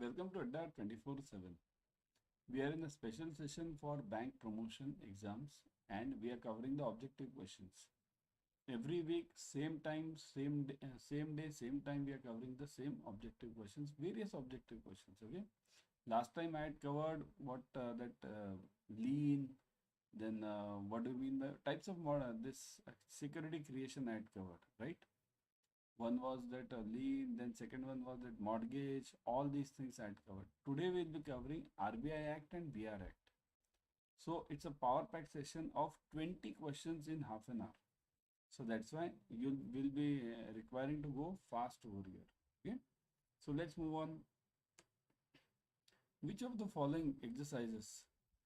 Welcome to Adda 24/7. We are in a special session for bank promotion exams and we are covering the objective questions. Every week, same time, same day, same time, we are covering the same objective questions, various objective questions. Okay. Last time I had covered what lean, then what do you mean by types of model, this security creation I had covered, right? One was that lien, then second one was that mortgage, all these things I had covered. Today we'll be covering RBI Act and BR Act. So it's a power pack session of 20 questions in half an hour. So that's why you will be requiring to go fast over here. Okay. So let's move on. Which of the following exercises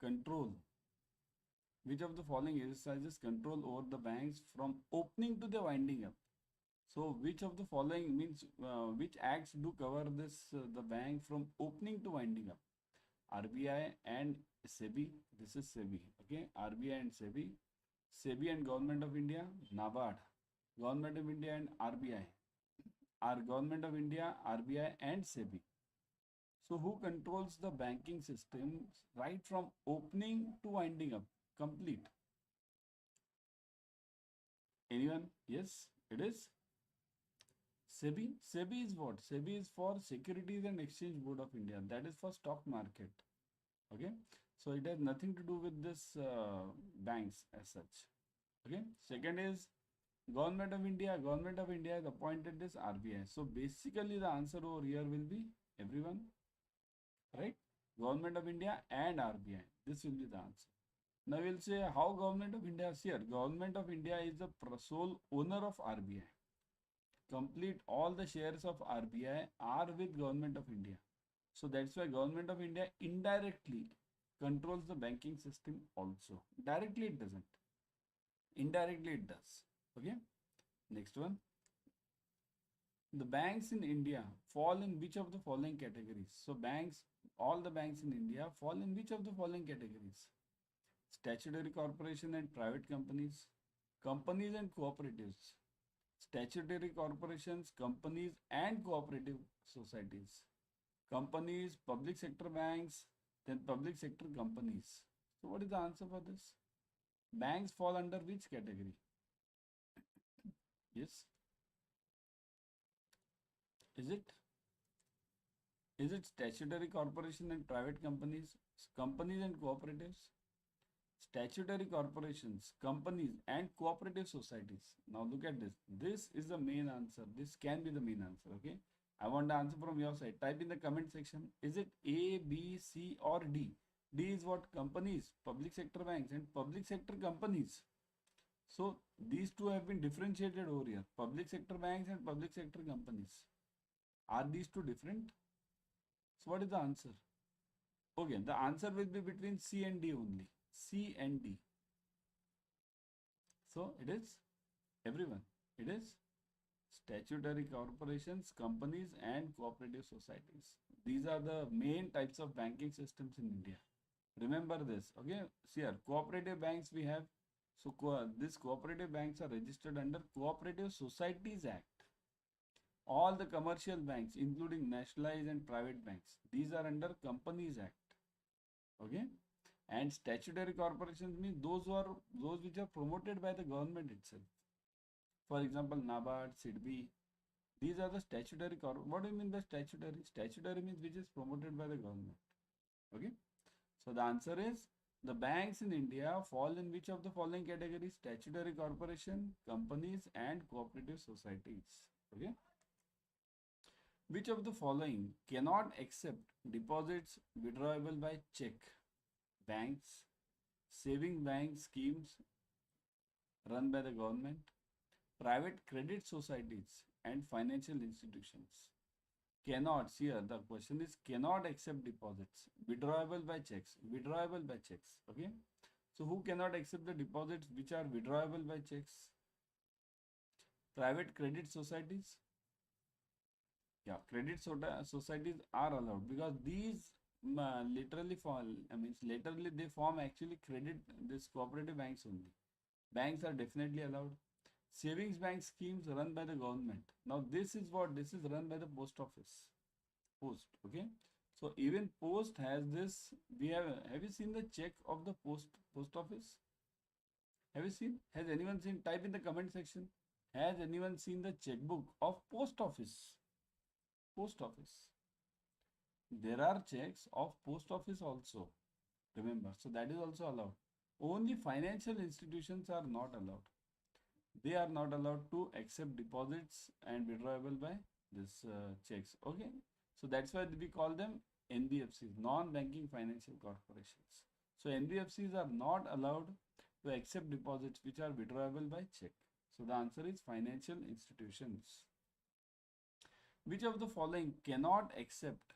control? Which of the following exercises control over the banks from opening to the winding up? So which of the following means which acts do cover this the bank from opening to winding up? RBI and SEBI. This is SEBI. Okay, RBI and SEBI. SEBI and Government of India. NABARD. Government of India and RBI. Our Government of India, RBI and SEBI. So who controls the banking system right from opening to winding up? Complete. Anyone? Yes, it is. SEBI. SEBI is what? SEBI is for Securities and Exchange Board of India. That is for stock market. Okay. So it has nothing to do with this banks as such. Okay. Second is Government of India. Government of India has appointed this RBI. So basically the answer over here will be everyone. Right? Government of India and RBI. This will be the answer. Now we'll say how Government of India is here. Government of India is the sole owner of RBI. Complete all the shares of RBI are with Government of India. So that's why Government of India indirectly controls the banking system also. Directly it doesn't. Indirectly it does. Okay. Next one. The banks in India fall in which of the following categories? So banks, all the banks in India fall in which of the following categories? Statutory corporation and private companies, companies and cooperatives, statutory corporations, companies and cooperative societies, companies, public sector banks, then public sector companies. So what is the answer for this? Banks fall under which category? Yes. Is it statutory corporation and private companies, companies and cooperatives? Statutory corporations, companies and cooperative societies. Now look at this. This is the main answer. This can be the main answer. Okay. I want the answer from your side. Type in the comment section. Is it A, B, C or D? D is what? Companies, public sector banks and public sector companies. So these two have been differentiated over here. Public sector banks and public sector companies. Are these two different? So what is the answer? Okay, the answer will be between C and D only. C and D. So it is everyone. It is statutory corporations, companies and cooperative societies. These are the main types of banking systems in India. Remember this. Okay. See here, cooperative banks we have. So these cooperative banks are registered under Cooperative Societies Act. All the commercial banks, including nationalized and private banks, these are under Companies Act. Okay. And statutory corporations mean those which are promoted by the government itself. For example, NABARD, SIDBI. These are the statutory corporations. What do you mean by statutory? Statutory means which is promoted by the government. Okay. So the answer is the banks in India fall in which of the following categories? Statutory corporation, companies and cooperative societies. Okay. Which of the following cannot accept deposits withdrawable by check? Banks, saving bank schemes run by the government, private credit societies and financial institutions. Cannot, here the question is cannot accept deposits withdrawable by checks. Withdrawable by checks. Okay. So who cannot accept the deposits which are withdrawable by checks? Private credit societies. Yeah, credit societies are allowed because these literally they form actually credit this cooperative banks only. Banks are definitely allowed. Savings bank schemes run by the government. Now this is what? This is run by the post office. Post. Okay. So even post has this. Have you seen the check of the post office? Have you seen? Has anyone seen? Type in the comment section. Has anyone seen the checkbook of post office? Post office. There are checks of post office also. Remember, so that is also allowed. Only financial institutions are not allowed. They are not allowed to accept deposits and withdrawable by this checks. Okay, so that's why we call them NBFCs, non-banking financial corporations. So NBFCs are not allowed to accept deposits which are withdrawable by check. So the answer is financial institutions. Which of the following cannot accept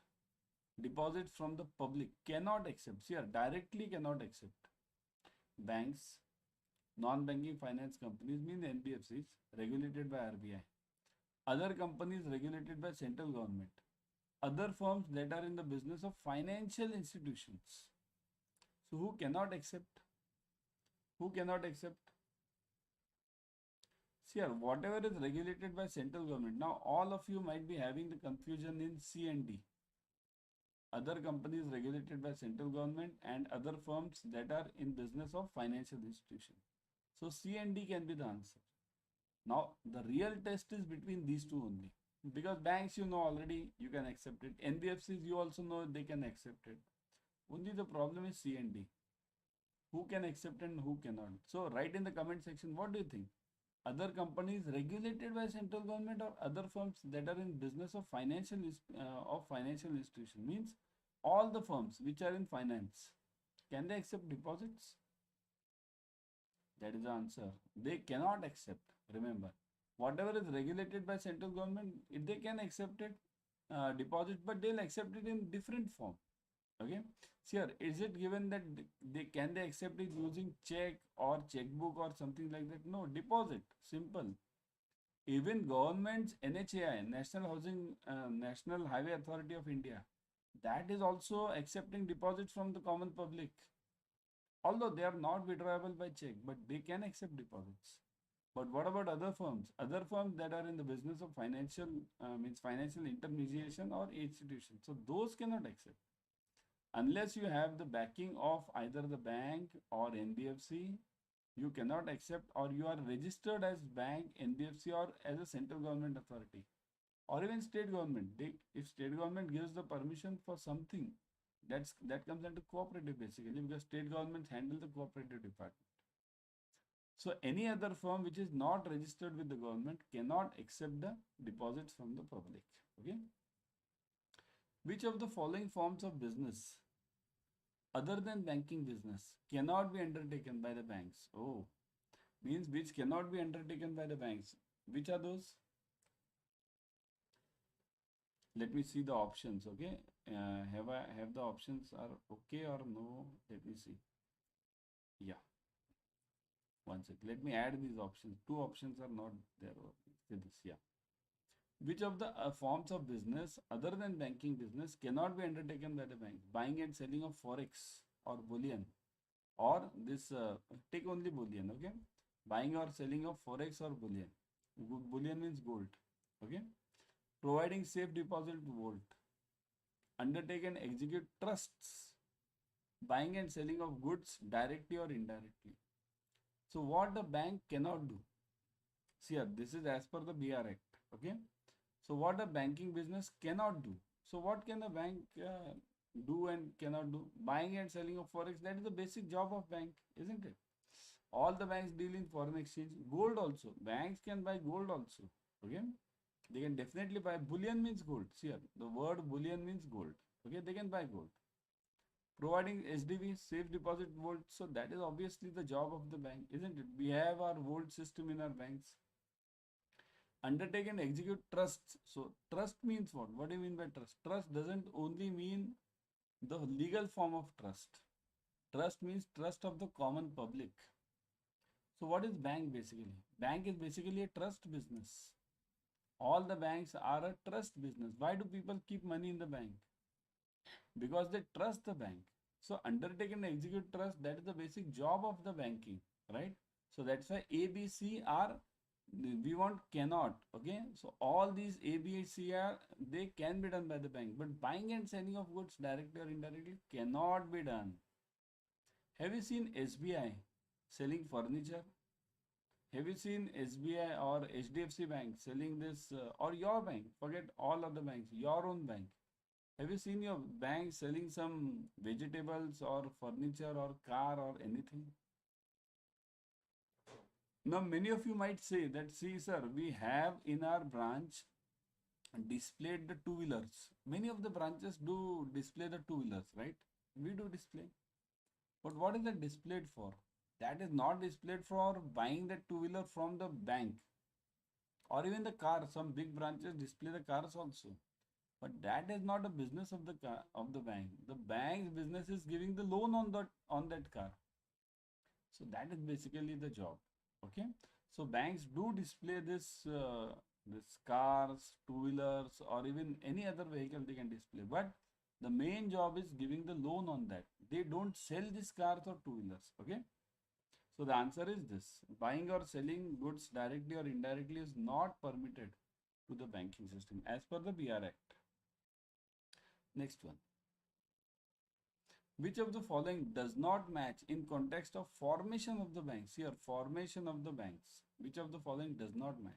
deposits from the public? Cannot accept. Here directly cannot accept. Banks, non-banking finance companies mean NBFCs regulated by RBI. Other companies regulated by central government. Other firms that are in the business of financial institutions. So who cannot accept? Who cannot accept? See here, whatever is regulated by central government. Now all of you might be having the confusion in C and D. Other companies regulated by central government and other firms that are in business of financial institution. So C and D can be the answer. Now the real test is between these two only. Because banks you know already you can accept it. NBFCs you also know they can accept it. Only the problem is C and D. Who can accept and who cannot. So write in the comment section, what do you think? Other companies regulated by central government or other firms that are in business of financial institution, means all the firms which are in finance, can they accept deposits? That is the answer. They cannot accept. Remember, whatever is regulated by central government, if they can accept it, deposit, but they'll accept it in different form. Okay. So here, is it given that they accept it using check or checkbook or something like that? No, deposit. Simple. Even government's NHAI, National Highway Authority of India, that is also accepting deposits from the common public. Although they are not withdrawable by check, but they can accept deposits. But what about other firms? Other firms that are in the business of financial intermediation or institution. So those cannot accept. Unless you have the backing of either the bank or NBFC, you cannot accept, or you are registered as bank, NBFC or as a central government authority or even state government. If state government gives the permission for something, that comes under cooperative basically, because state governments handle the cooperative department. So any other firm which is not registered with the government cannot accept the deposits from the public. Okay. Which of the following forms of business other than banking business cannot be undertaken by the banks? Oh, means which cannot be undertaken by the banks. Which are those? Let me see the options. Okay, have the options are okay or no? Let me see. Yeah, one sec. Let me add these options. Two options are not there. Okay, this, yeah. Which of the forms of business other than banking business cannot be undertaken by the bank? Buying and selling of forex or bullion, or this take only bullion. Okay, buying or selling of forex or bullion. Bullion means gold. Okay, providing safe deposit vault, undertake and execute trusts, buying and selling of goods directly or indirectly. So what the bank cannot do? See here, this is as per the BR Act. Okay. So what a banking business cannot do. So what can a bank do and cannot do? Buying and selling of forex, that is the basic job of bank, isn't it? All the banks deal in foreign exchange. Gold also. Banks can buy gold also. Okay. They can definitely buy. Bullion means gold. See here, the word bullion means gold. Okay, they can buy gold. Providing SDV, safe deposit vault. So that is obviously the job of the bank, isn't it? We have our vault system in our banks. Undertake and execute trusts. So trust means what? What do you mean by trust? Trust doesn't only mean the legal form of trust. Trust means trust of the common public. So what is bank basically? Bank is basically a trust business. All the banks are a trust business. Why do people keep money in the bank? Because they trust the bank. So undertake and execute trust, that is the basic job of the banking, right? So that's why ABC are We want cannot. Okay, so all these A, B, C are, they can be done by the bank, but buying and selling of goods directly or indirectly cannot be done. Have you seen SBI selling furniture? Have you seen SBI or HDFC Bank selling this, or your bank? Forget all other banks, your own bank. Have you seen your bank selling some vegetables or furniture or car or anything? Now, many of you might say that, see, sir, we have in our branch displayed the two-wheelers. Many of the branches do display the two-wheelers, right? We do display. But what is that displayed for? That is not displayed for buying the two-wheeler from the bank or even the car. Some big branches display the cars also. But that is not a business of the car, of the bank. The bank's business is giving the loan on that car. So that is basically the job. Okay. So banks do display this cars, two-wheelers, or even any other vehicle they can display. But the main job is giving the loan on that. They don't sell these cars or two-wheelers. Okay. So the answer is this: buying or selling goods directly or indirectly is not permitted to the banking system as per the BR Act. Next one. Which of the following does not match in context of formation of the banks? Here, formation of the banks. Which of the following does not match?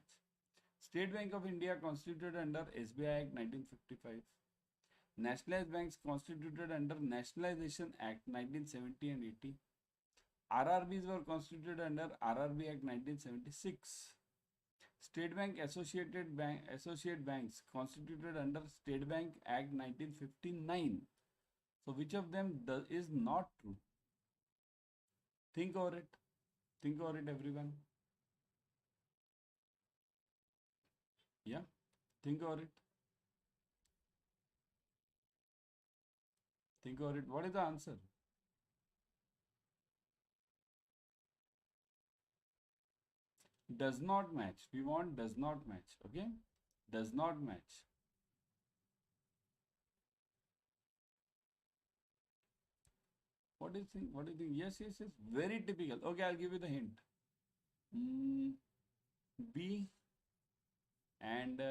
State Bank of India constituted under SBI Act 1955. Nationalized banks constituted under Nationalization Act 1970 and 80. RRBs were constituted under RRB Act 1976. State Bank Associate Banks constituted under State Bank Act 1959. So which of them is not true? Think over it. Think over it, everyone. Yeah, think over it. Think over it. What is the answer? Does not match. We want does not match. Okay? Does not match. What do you think? What do you think? Yes, yes, yes. Very typical. Okay, I'll give you the hint. B and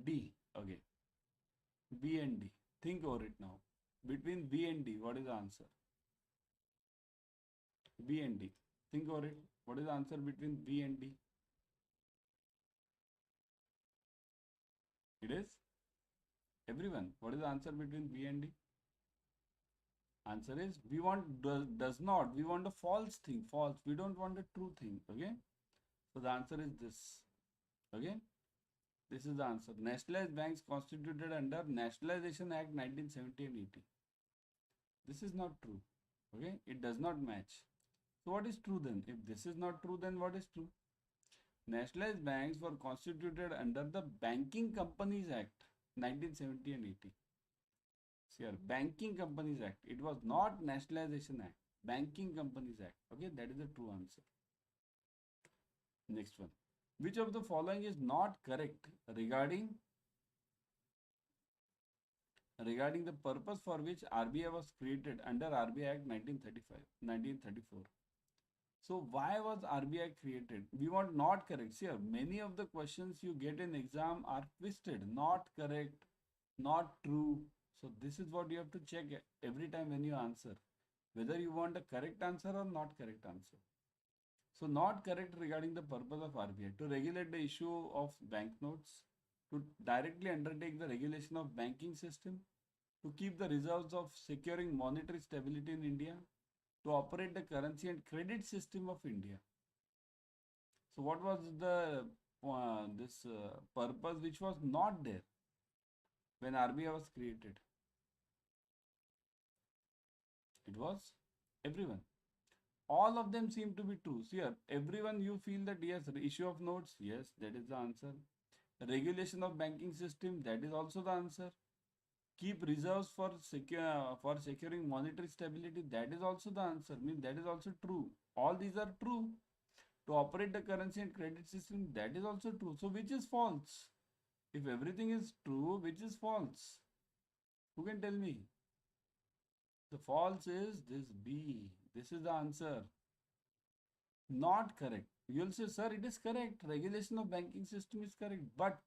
D. Okay. B and D. Think over it now. Between B and D, what is the answer? B and D. Think over it. What is the answer between B and D? It is? Everyone, what is the answer between B and D? Answer is we want does not. We want a false thing. False. We don't want a true thing. Okay. So the answer is this. Okay. This is the answer. Nationalized banks constituted under Nationalization Act 1970 and 80. This is not true. Okay. It does not match. So what is true then? If this is not true, then what is true? Nationalized banks were constituted under the Banking Companies Act 1970 and 80. Here, Banking Companies Act. It was not Nationalization Act. Banking Companies Act. Okay, that is the true answer. Next one. Which of the following is not correct regarding the purpose for which RBI was created under RBI Act 1934? So why was RBI created? We want not correct. See, many of the questions you get in exam are twisted. Not correct, not true. So this is what you have to check every time when you answer, whether you want a correct answer or not correct answer. So not correct regarding the purpose of RBI: to regulate the issue of banknotes, to directly undertake the regulation of banking system, to keep the reserves of securing monetary stability in India, to operate the currency and credit system of India. So what was the purpose which was not there when RBI was created? It was everyone. All of them seem to be true. See here, everyone you feel that yes, issue of notes, yes, that is the answer. Regulation of banking system, that is also the answer. Keep reserves for securing monetary stability, that is also the answer. Means that is also true. All these are true. To operate the currency and credit system, that is also true. So which is false? If everything is true, which is false? Who can tell me? The false is this B. This is the answer. Not correct. You'll say, sir, it is correct. Regulation of banking system is correct. But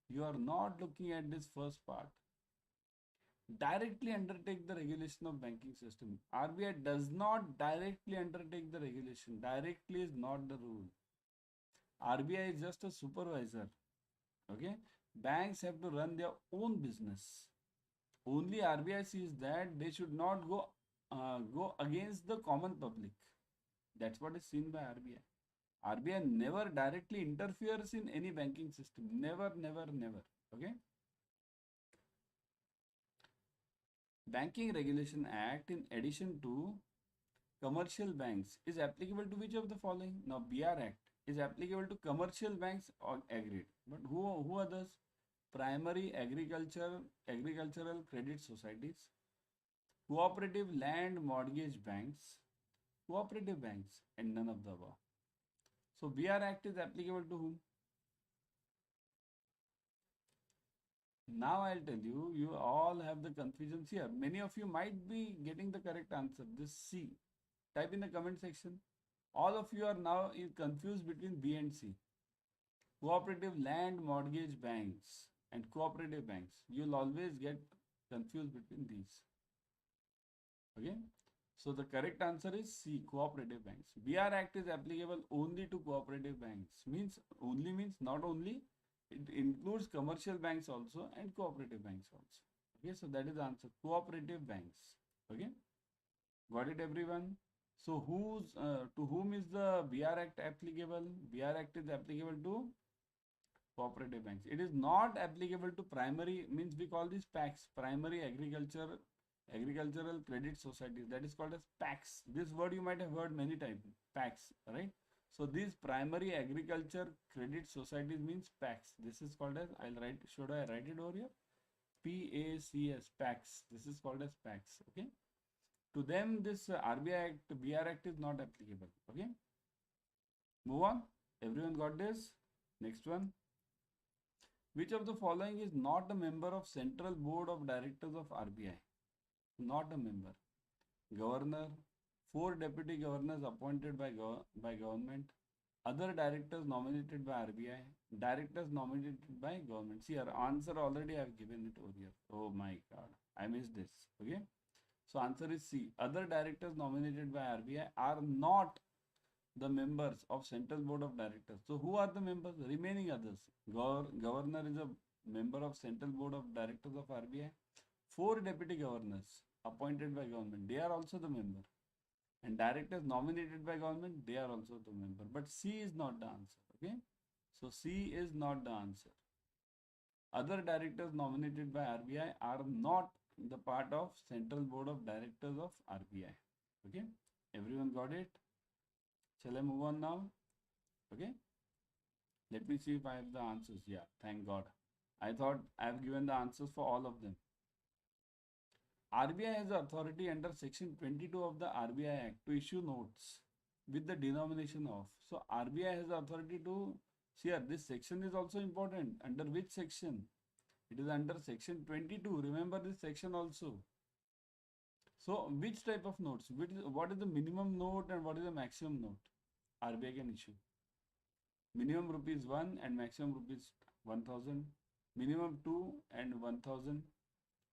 you are not looking at this first part. Directly undertake the regulation of banking system. RBI does not directly undertake the regulation. Directly is not the rule. RBI is just a supervisor. Okay. Banks have to run their own business. Only RBI sees that they should not go against the common public. That's what is seen by RBI. RBI never directly interferes in any banking system. Never, never, never. Okay. Banking Regulation Act, in addition to commercial banks, is applicable to which of the following? Now, BR Act is applicable to commercial banks, or agreed. But who are those? Primary agricultural credit societies, cooperative land mortgage banks, cooperative banks, and none of the above. So BR Act is applicable to whom? Now I'll tell you, you all have the confusions here. Many of you might be getting the correct answer. This C. Type in the comment section. All of you are now confused between B and C. Cooperative land mortgage banks and cooperative banks. You'll always get confused between these. Okay. So the correct answer is C, cooperative banks. BR Act is applicable only to cooperative banks. Means not only, it includes commercial banks also and cooperative banks also. Okay, so that is the answer. Cooperative banks. Okay. Got it, everyone? So to whom is the BR Act applicable? BR Act is applicable to cooperative banks. It is not applicable to primary, means we call this PACS, primary agricultural credit societies. That is called as PACS. This word you might have heard many times. PACS, right? So these primary agriculture credit societies means PACS. This is called as, should I write it over here? PACS, PACS. This is called as PACS. Okay. To them, this RBI Act, BR Act is not applicable. Okay. Move on. Everyone got this? Next one. Which of the following is not a member of Central Board of Directors of RBI? Not a member. Governor, 4 deputy governors appointed by government, other directors nominated by RBI, directors nominated by government. See, our answer already I have given it over here. Oh my God, I missed this. Okay. So answer is C. Other directors nominated by RBI are not the members of Central Board of Directors. So who are the members? Remaining others. Governor is a member of Central Board of Directors of RBI. 4 deputy governors appointed by government, they are also the member. And directors nominated by government, they are also the member. But C is not the answer. Okay. So C is not the answer. Other directors nominated by RBI are not the part of Central Board of Directors of RBI. Okay. Everyone got it? Shall I move on now? Okay. Let me see if I have the answers. Yeah, thank God. I thought I have given the answers for all of them. RBI has authority under section 22 of the RBI Act to issue notes with the denomination of. So RBI has authority to, see here, this section is also important. Under which section? It is under section 22. Remember this section also. So which type of notes? What is the minimum note and what is the maximum note RBI can issue? Minimum ₹1 and maximum ₹1,000. Minimum 2 and 1,000.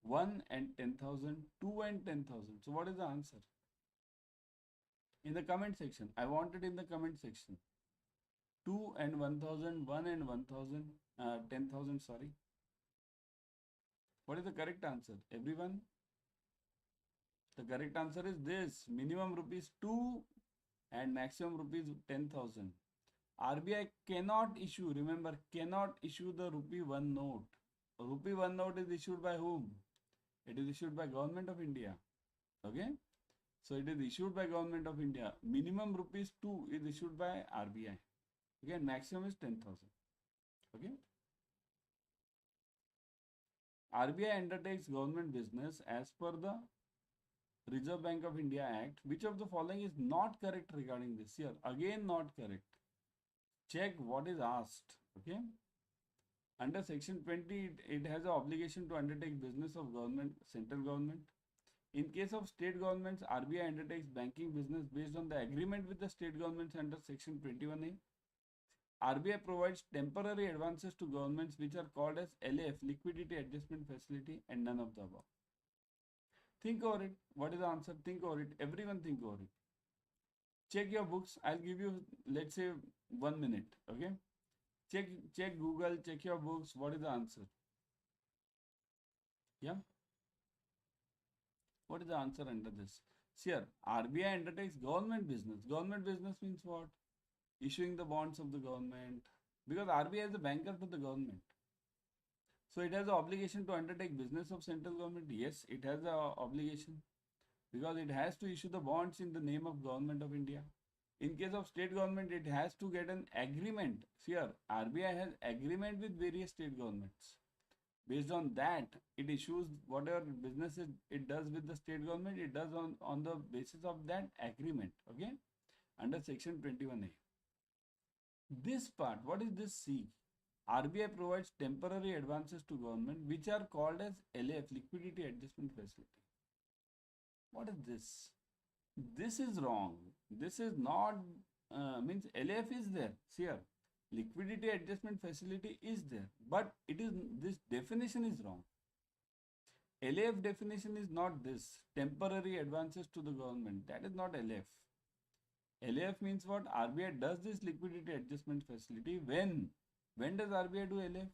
1 and 10,000. 2 and 10,000. So what is the answer? In the comment section. I want it in the comment section. 2 and 1,000. 1 and 1,000. 10,000, sorry. What is the correct answer? Everyone? The correct answer is this. Minimum ₹2 and maximum ₹10,000. RBI cannot issue, remember, cannot issue the ₹1 note. ₹1 note is issued by whom? It is issued by Government of India. Okay. So it is issued by Government of India. Minimum ₹2 is issued by RBI. Okay. And maximum is 10,000. Okay. RBI undertakes government business as per the Reserve Bank of India Act. Which of the following is not correct regarding this? Here, again not correct. Check what is asked. Okay. Under section 20, it has an obligation to undertake business of government, central government. In case of state governments, RBI undertakes banking business based on the agreement with the state governments under Section 21A. RBI provides temporary advances to governments which are called as LAF, Liquidity Adjustment Facility, and none of the above. Think over it. What is the answer? Think over it. Everyone think over it. Check your books. I'll give you, let's say, 1 minute. Okay. Check Google. Check your books. What is the answer? Yeah. What is the answer under this? See here, RBI undertakes government business. Government business means what? Issuing the bonds of the government. Because RBI is a banker for the government. So it has the obligation to undertake business of central government. Yes, it has the obligation. Because it has to issue the bonds in the name of Government of India. In case of state government, it has to get an agreement. See here, RBI has agreement with various state governments. Based on that, it issues whatever businesses it does with the state government, it does on the basis of that agreement, okay, under Section 21A. This part, what is this C? RBI provides temporary advances to government which are called as LAF, Liquidity Adjustment Facility. What is this? This is wrong. This is not, means LAF is there. See here, Liquidity Adjustment Facility is there, but it is, this definition is wrong. LAF definition is not this, temporary advances to the government. That is not LAF. LAF means what? RBI does this Liquidity Adjustment Facility when? When does RBI do LAF?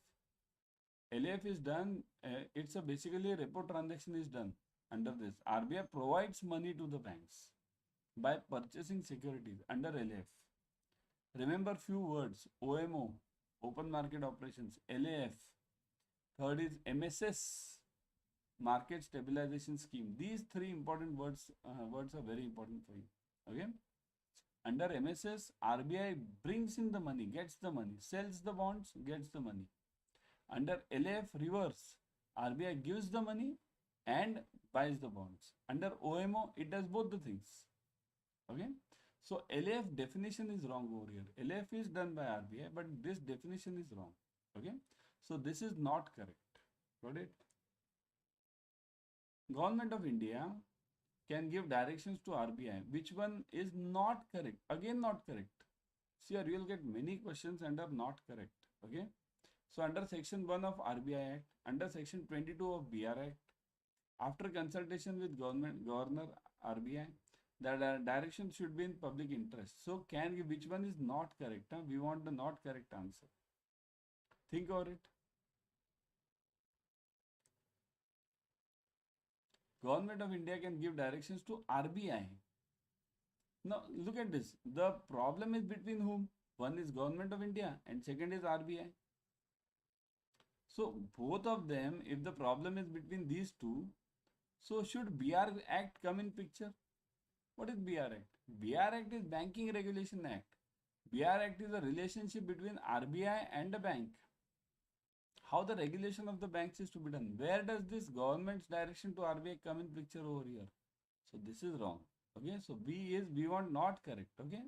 LAF is done, it's a basically a repo transaction is done under this. RBI provides money to the banks by purchasing securities under LAF. Remember few words: OMO, open market operations; LAF. Third is MSS, market stabilization scheme. These three important words are very important for you. Okay. Under MSS, RBI brings in the money, gets the money, sells the bonds, gets the money. Under LAF, reverse, RBI gives the money and buys the bonds. Under OMO, it does both the things. Okay. So LAF definition is wrong over here. LAF is done by RBI, but this definition is wrong. Okay. So this is not correct. Got it? Government of India can give directions to RBI. Which one is not correct? Again, not correct. See here, you will get many questions under not correct. Okay. So under Section 1 of RBI Act, under Section 22 of BR Act, after consultation with Governor RBI, the direction should be in public interest. So can give, which one is not correct? Huh? We want the not correct answer. Think over it. Government of India can give directions to RBI. Now look at this. The problem is between whom? One is Government of India and second is RBI. So both of them, if the problem is between these two, so should BR Act come in picture? What is BR Act? BR Act is Banking Regulation Act. BR Act is a relationship between RBI and a bank. How the regulation of the banks is to be done. Where does this government's direction to RBI come in picture over here? So this is wrong. Okay. So B is, we want not correct. Okay.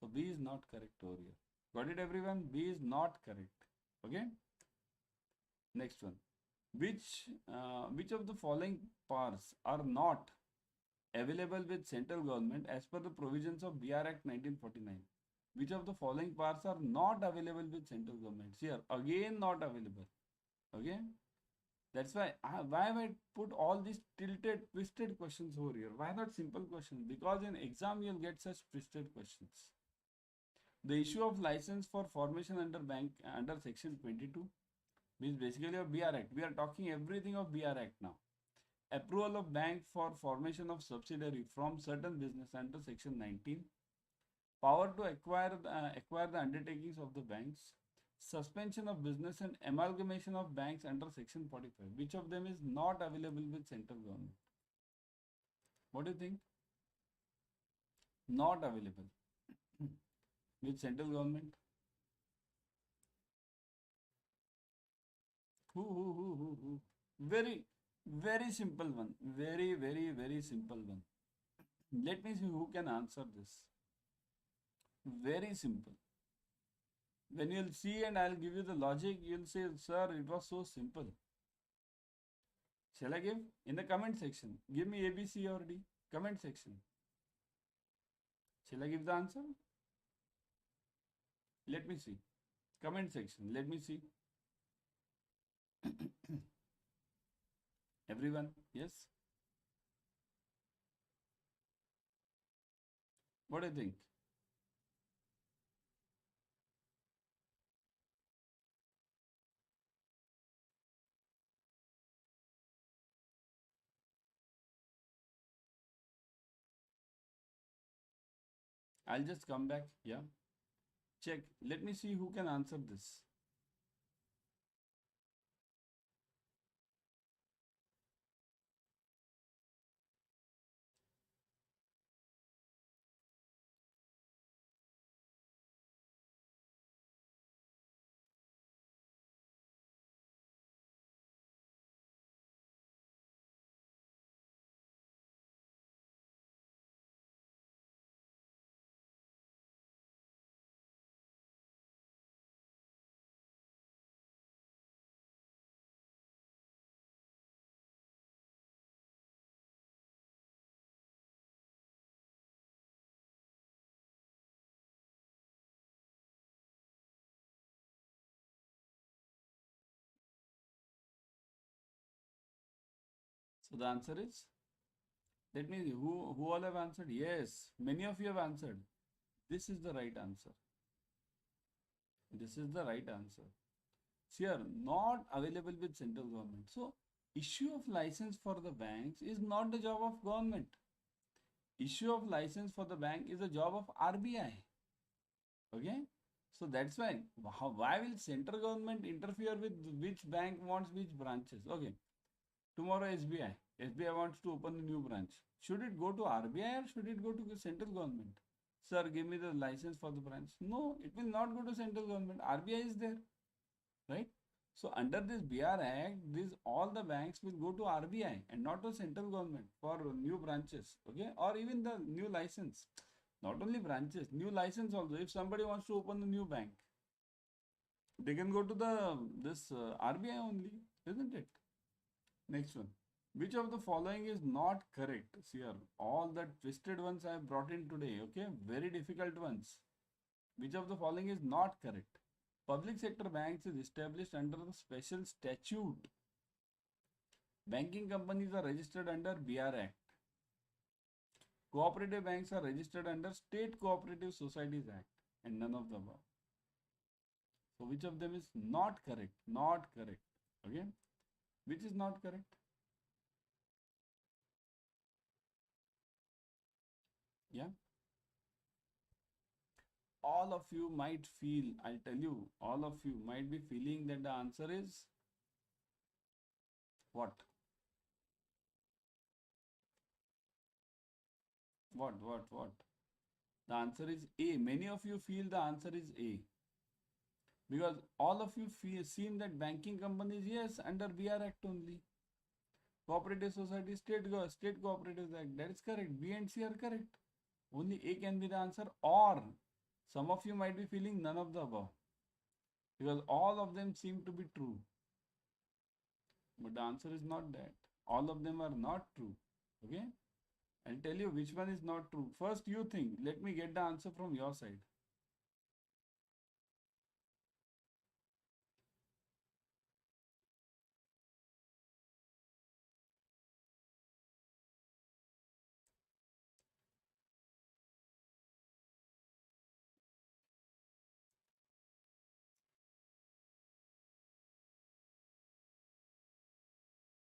So B is not correct over here. Got it everyone? B is not correct. Okay. Next one. Which of the following powers are not available with central government as per the provisions of BR Act 1949? Which of the following powers are not available with central government? Here again not available. Okay. That's why have I put all these tilted, twisted questions over here? Why not simple questions? Because in exam you'll get such twisted questions. The issue of license for formation under Section 22 means basically of BR Act. We are talking everything of BR Act now. Approval of bank for formation of subsidiary from certain business under Section 19. Power to acquire the undertakings of the banks. Suspension of business and amalgamation of banks under Section 45. Which of them is not available with central government? What do you think? Not available with central government. Who? Very simple one. Very simple one. Let me see who can answer this. Very simple. When you'll see and I'll give you the logic, you'll say, sir, it was so simple. Shall I give? In the comment section. Give me A, B, C or D. Comment section. Shall I give the answer? Let me see. Comment section. Let me see. Everyone? Yes? What do you think? I'll just come back. Yeah. Check. Let me see who can answer this. So the answer is, let me see who all have answered. Yes, many of you have answered. This is the right answer. This is the right answer. Here, not available with central government. So, issue of license for the banks is not the job of government. Issue of license for the bank is a job of RBI. Okay? So that's why. Why will central government interfere with which bank wants which branches? Okay. Tomorrow SBI. SBI wants to open a new branch. Should it go to RBI or should it go to the central government? Sir, give me the license for the branch. No, it will not go to central government. RBI is there. Right? So under this BR Act, all the banks will go to RBI and not to central government for new branches. Okay? Or even the new license. Not only branches, new license also. If somebody wants to open a new bank, they can go to this RBI only, isn't it? Next one. Which of the following is not correct? See here, all the twisted ones I have brought in today, okay? Very difficult ones. Which of the following is not correct? Public sector banks is established under the special statute. Banking companies are registered under BR Act. Cooperative banks are registered under State Cooperative Societies Act, and none of the above. So which of them is not correct? Not correct. Okay? Which is not correct? Yeah? All of you might feel, I'll tell you, all of you might be feeling that the answer is what? What? The answer is A. Many of you feel the answer is A. Because all of you seem that banking companies, yes, under BR Act only. Cooperative Society, State Cooperative Act, that is correct. B and C are correct. Only A can be the answer, or some of you might be feeling none of the above. Because all of them seem to be true. But the answer is not that. All of them are not true. Okay? I'll tell you which one is not true. First you think. Let me get the answer from your side.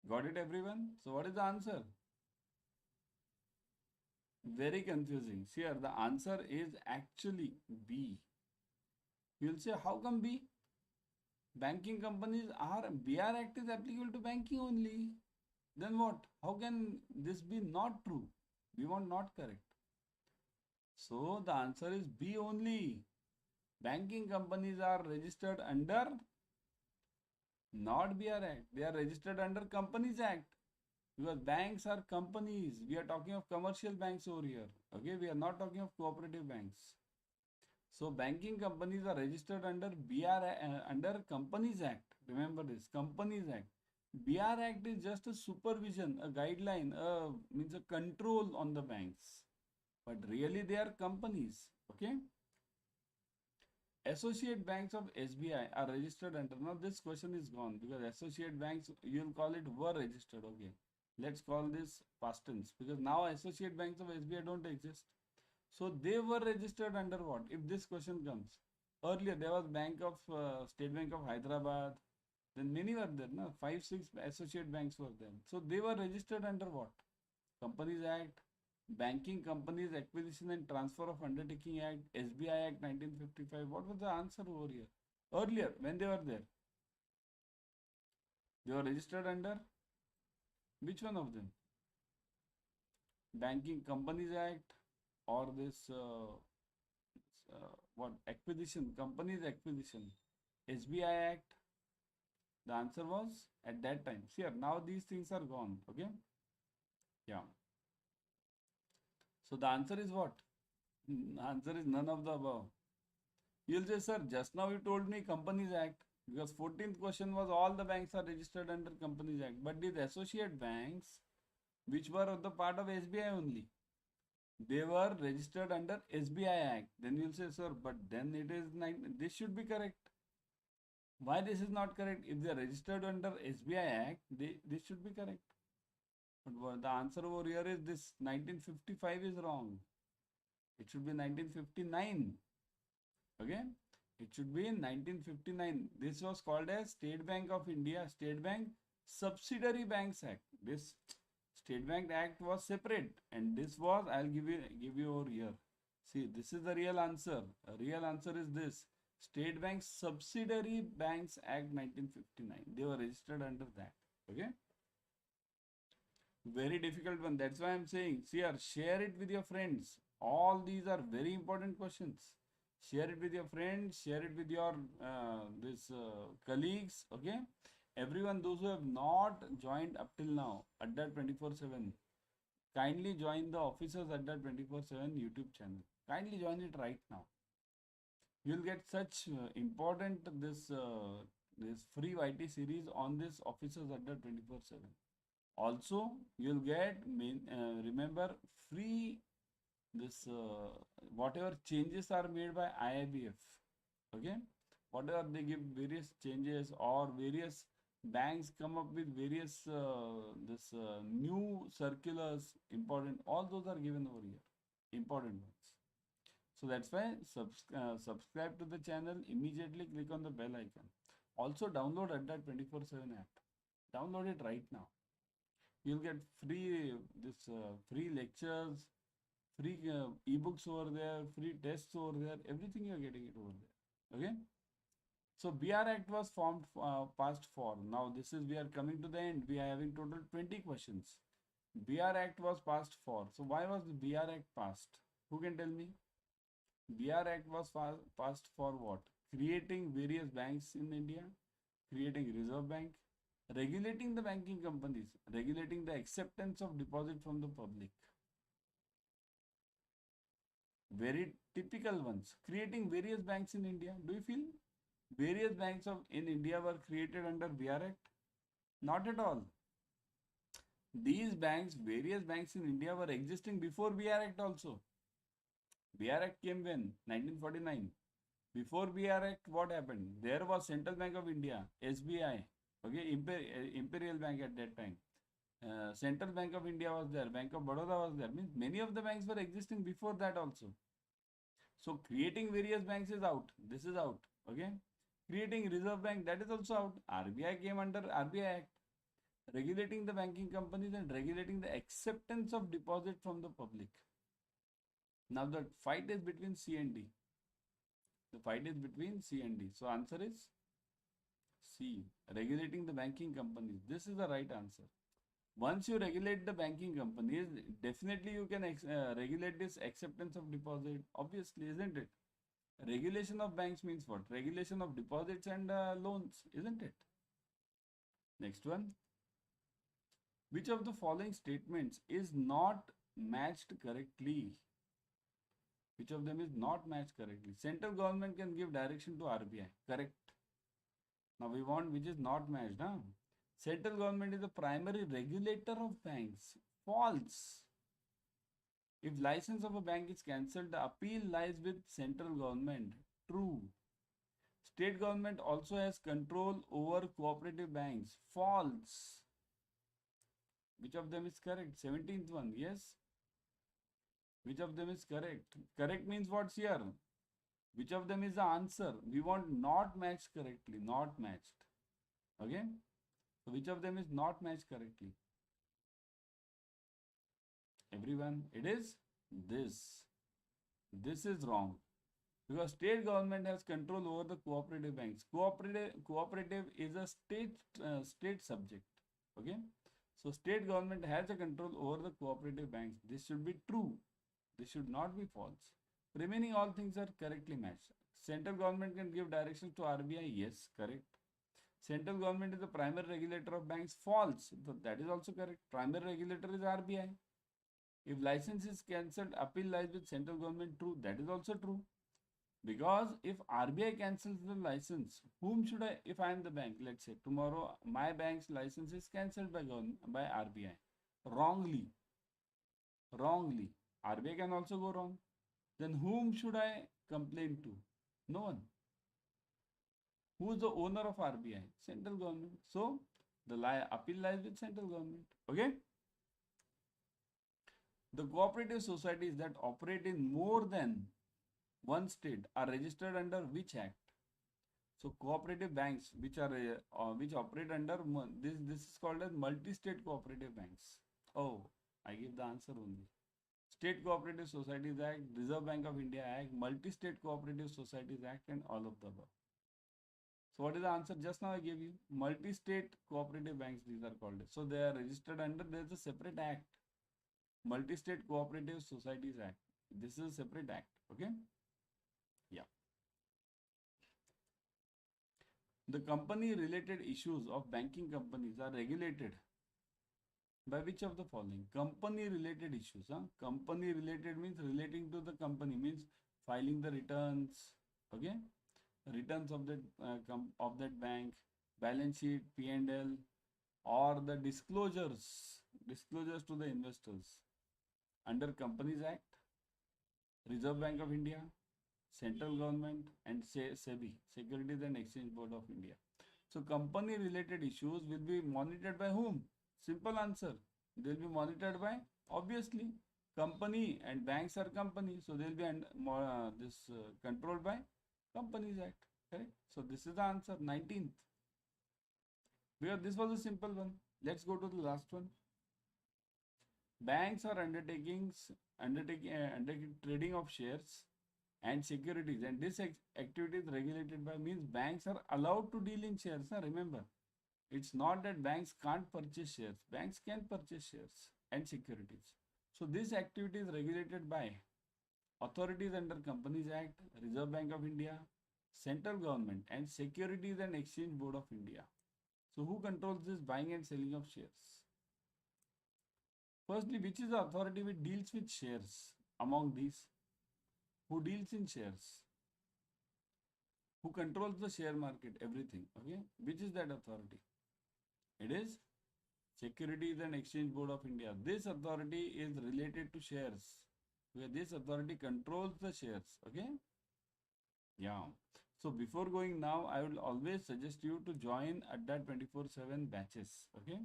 Got it, everyone? So what is the answer? Very confusing. See here, the answer is actually B. You'll say, how come B? Banking companies are, BR Act is applicable to banking only. Then what? How can this be not true? We want not correct. So the answer is B only. Banking companies are registered under not BR Act. They are registered under Companies Act. Because banks are companies. We are talking of commercial banks over here. Okay, we are not talking of cooperative banks. So banking companies are registered under under Companies Act. Remember this, Companies Act. BR Act is just a supervision, a guideline, means a control on the banks. But really they are companies. Okay. Associate banks of SBI are registered under. Now this question is gone because associate banks, you'll call it were registered. Okay. Let's call this past tense because now associate banks of SBI don't exist. So they were registered under what? If this question comes. Earlier there was State Bank of Hyderabad. Then many were there. No? 5, 6 associate banks were there. So they were registered under what? Companies Act, Banking Companies Acquisition and Transfer of Undertaking Act, SBI Act 1955. What was the answer over here? Earlier, when they were there, they were registered under which one of them? Banking Companies Act or this what acquisition? Companies Acquisition, SBI Act. The answer was at that time. See here, now these things are gone. Okay. Yeah. So the answer is what? The answer is none of the above. You'll say, sir, just now you told me Companies Act because 14th question was all the banks are registered under Companies Act. But these associate banks, which were of the part of SBI only, they were registered under SBI Act. Then you'll say, sir, but then it is this should be correct. Why this is not correct? If they are registered under SBI Act, this should be correct. But the answer over here is this 1955 is wrong. It should be 1959. Okay. It should be in 1959. This was called as State Bank of India, State Bank Subsidiary Banks Act. This State Bank Act was separate and this was, I'll give you over here. See, this is the real answer. A real answer is this. State Bank Subsidiary Banks Act 1959. They were registered under that. Okay. Very difficult one. That's why I'm saying, see here, share it with your friends. All these are very important questions. Share it with your friends, share it with your colleagues. Okay. Everyone, those who have not joined up till now, Adda 24/7, kindly join the Officers Adda 24/7 YouTube channel. Kindly join it right now. You'll get such important this free YT series on this Officers Adda 24/7. Also, you'll get remember free this whatever changes are made by IIBF. Okay, whatever they give various changes or various banks come up with various new circulars, important. All those are given over here, important ones. So that's why subscribe to the channel immediately. Click on the bell icon. Also download Adda 24/7 app. Download it right now. You'll get free lectures, free ebooks over there, free tests over there, everything you're getting it over there. Okay. So BR Act was formed passed for. Now we are coming to the end. We are having total 20 questions. BR Act was passed for. So why was the BR Act passed? Who can tell me? BR Act was passed for what? Creating various banks in India, creating Reserve Bank, regulating the banking companies, regulating the acceptance of deposit from the public. Very typical ones. Creating various banks in India. Do you feel various banks in India were created under BR Act? Not at all. These banks, various banks in India were existing before BR Act also. BR Act came when? 1949. Before BR Act, what happened? There was Central Bank of India, SBI, okay, Imperial Bank at that time. Central Bank of India was there, Bank of Baroda was there. Means many of the banks were existing before that also. So creating various banks is out. This is out. Okay. Creating Reserve Bank, that is also out. RBI came under RBI Act. Regulating the banking companies and regulating the acceptance of deposit from the public. Now the fight is between C and D. The fight is between C and D. So answer is C. Regulating the banking companies. This is the right answer. Once you regulate the banking companies, definitely you can regulate this acceptance of deposit. Obviously, isn't it? Regulation of banks means what? Regulation of deposits and loans, isn't it? Next one. Which of the following statements is not matched correctly? Which of them is not matched correctly? Central government can give direction to RBI. Correct. Now we want which is not matched. Huh? Central government is the primary regulator of banks. False. If license of a bank is cancelled, the appeal lies with central government. True. State government also has control over cooperative banks. False. Which of them is correct? 17th one. Yes. Which of them is correct? Correct means what's here? Which of them is the answer? We want not matched correctly. Not matched. Okay. So which of them is not matched correctly? Everyone, it is this. This is wrong. Because state government has control over the cooperative banks. Cooperative is a state subject. Okay. So state government has a control over the cooperative banks. This should be true. This should not be false. Remaining all things are correctly matched. Central government can give directions to RBI. Yes, correct. Central government is the primary regulator of banks. False. So that is also correct. Primary regulator is RBI. If license is cancelled, appeal lies with central government. True. That is also true. Because if RBI cancels the license, whom should I, if I am the bank, let's say tomorrow my bank's license is cancelled by RBI. Wrongly. RBI can also go wrong. Then whom should I complain to? No one. Who is the owner of RBI? Central government. So the appeal lies with central government. Okay. The cooperative societies that operate in more than one state are registered under which act? So cooperative banks which operate under this is called as multi-state cooperative banks. Oh, I give the answer only. State Cooperative Societies Act, Reserve Bank of India Act, Multi-State Cooperative Societies Act, and all of the above. So what is the answer? Just now I gave you. Multi-state cooperative banks, these are called. So they are registered under, there is a separate act. Multi-State Cooperative Societies Act. This is a separate act. Okay. Yeah. The company-related issues of banking companies are regulated by which of the following? Company-related issues. Company-related means relating to the company, means filing the returns. Okay. Returns of that bank, balance sheet, P&L, or the disclosures to the investors under Companies Act, Reserve Bank of India, Central Government, and SEBI, Securities and Exchange Board of India. So company related issues will be monitored by whom? Simple answer. They will be monitored by, obviously, company, and banks are company, so they will be controlled by Companies Act. Correct? So this is the answer, 19th. Because this was a simple one. Let's go to the last one. Banks are undertaking trading of shares and securities, and this activity is regulated by, means banks are allowed to deal in shares. Remember, it's not that banks can't purchase shares. Banks can purchase shares and securities. So this activity is regulated by authorities under Companies Act, Reserve Bank of India, Central Government, and Securities and Exchange Board of India. So who controls this buying and selling of shares? Firstly, which is the authority which deals with shares among these? Who deals in shares? Who controls the share market? Everything. Okay. Which is that authority? It is Securities and Exchange Board of India. This authority is related to shares, where this authority controls the shares. Okay. Yeah. So before going now, I will always suggest you to join Adda 24/7 batches. Okay.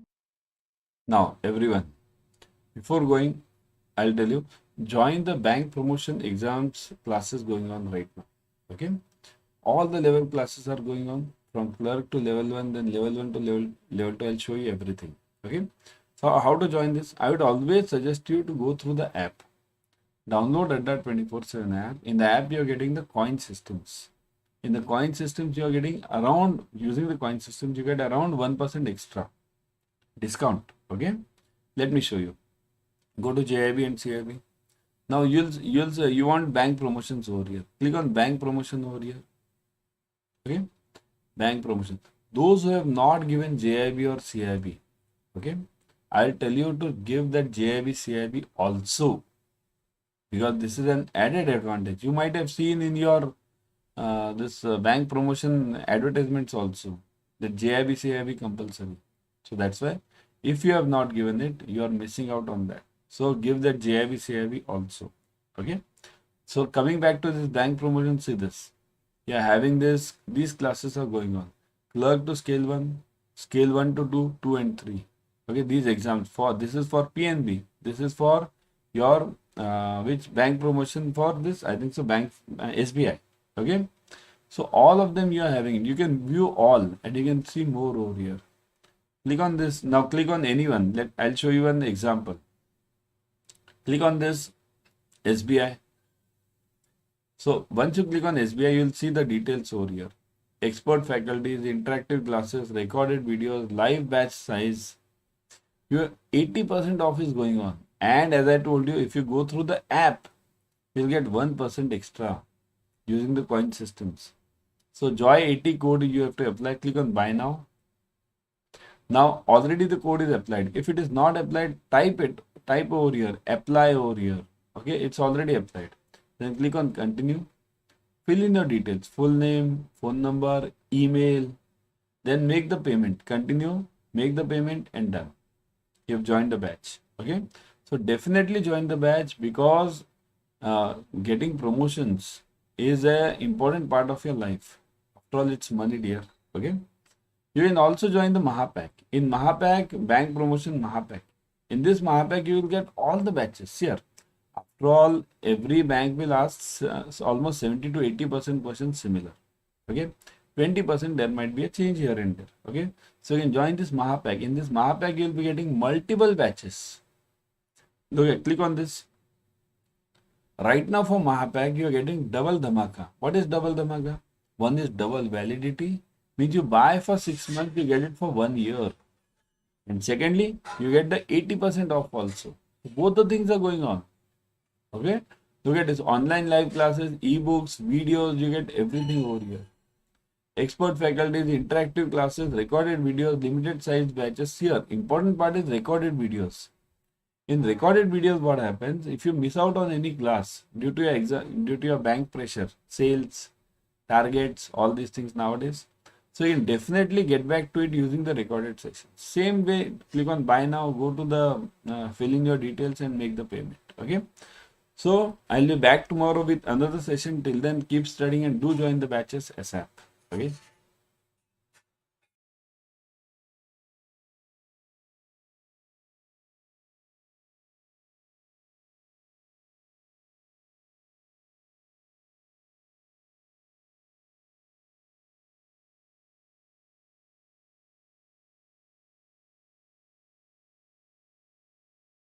Now, everyone, before going, I'll tell you, join the bank promotion exams classes going on right now. Okay. All the level classes are going on from clerk to level 1, then level 1 to level 2. I'll show you everything. Okay. So how to join this? I would always suggest you to go through the app. Download Adda 24/7 app. In the app, you're getting the coin systems. In the coin systems, you're getting around, using the coin systems, you get around 1% extra discount. Okay. Let me show you. Go to JAIIB and CIB. Now you want bank promotions over here. Click on bank promotion over here. Okay. Bank promotion. Those who have not given JAIIB or CIB, okay, I'll tell you to give that JAIIB, CIB also, because this is an added advantage. You might have seen in your bank promotion advertisements also that JAIIB, CIB compulsory. So that's why if you have not given it, you are missing out on that. So give that JIB, CIB also. Okay. So coming back to this bank promotion, see this. Yeah, having this, these classes are going on. Clerk to scale 1 to 2, 2 and 3. Okay, these exams for, this is for PNB. This is for your, which bank promotion for this? I think so, bank, SBI. Okay. So all of them you are having. You can view all and you can see more over here. Click on this. Now click on anyone. I'll show you an example. Click on this SBI. So once you click on SBI, you'll see the details over here. Expert faculties, interactive classes, recorded videos, live batch size. Your 80% off is going on. And as I told you, if you go through the app, you'll get 1% extra using the coin systems. So Joy 80 code you have to apply. Click on buy now. Now already the code is applied. If it is not applied, type it. Type over here. Apply over here. Okay, it's already applied. Then click on continue. Fill in your details. Full name, phone number, email. Then make the payment. Continue. Make the payment and done. You have joined the batch. Okay. So definitely join the batch because getting promotions is an important part of your life. After all, it's money, dear. Okay. You can also join the Mahapack. In Mahapack, bank promotion Mahapack. In this Mahapack, you will get all the batches here. After all, every bank will ask almost 70 to 80% questions similar. Okay. 20% there might be a change here and there. Okay. So you can join this Mahapack. In this Mahapack, you will be getting multiple batches. Look at, click on this. Right now for Mahapack, you are getting double dhamaka. What is double dhamaka? One is double validity. Means you buy for 6 months, you get it for 1 year. And secondly, you get the 80% off also. Both the things are going on. Okay. Look at this online live classes, ebooks, videos, you get everything over here. Expert faculties, interactive classes, recorded videos, limited size batches. Here, important part is recorded videos. In recorded videos, what happens if you miss out on any class due to your exam, due to your bank pressure, sales, targets, all these things nowadays. So you can definitely get back to it using the recorded session. Same way, click on buy now, go to the fill in your details and make the payment. Okay. So I'll be back tomorrow with another session. Till then, keep studying and do join the batches ASAP. Okay.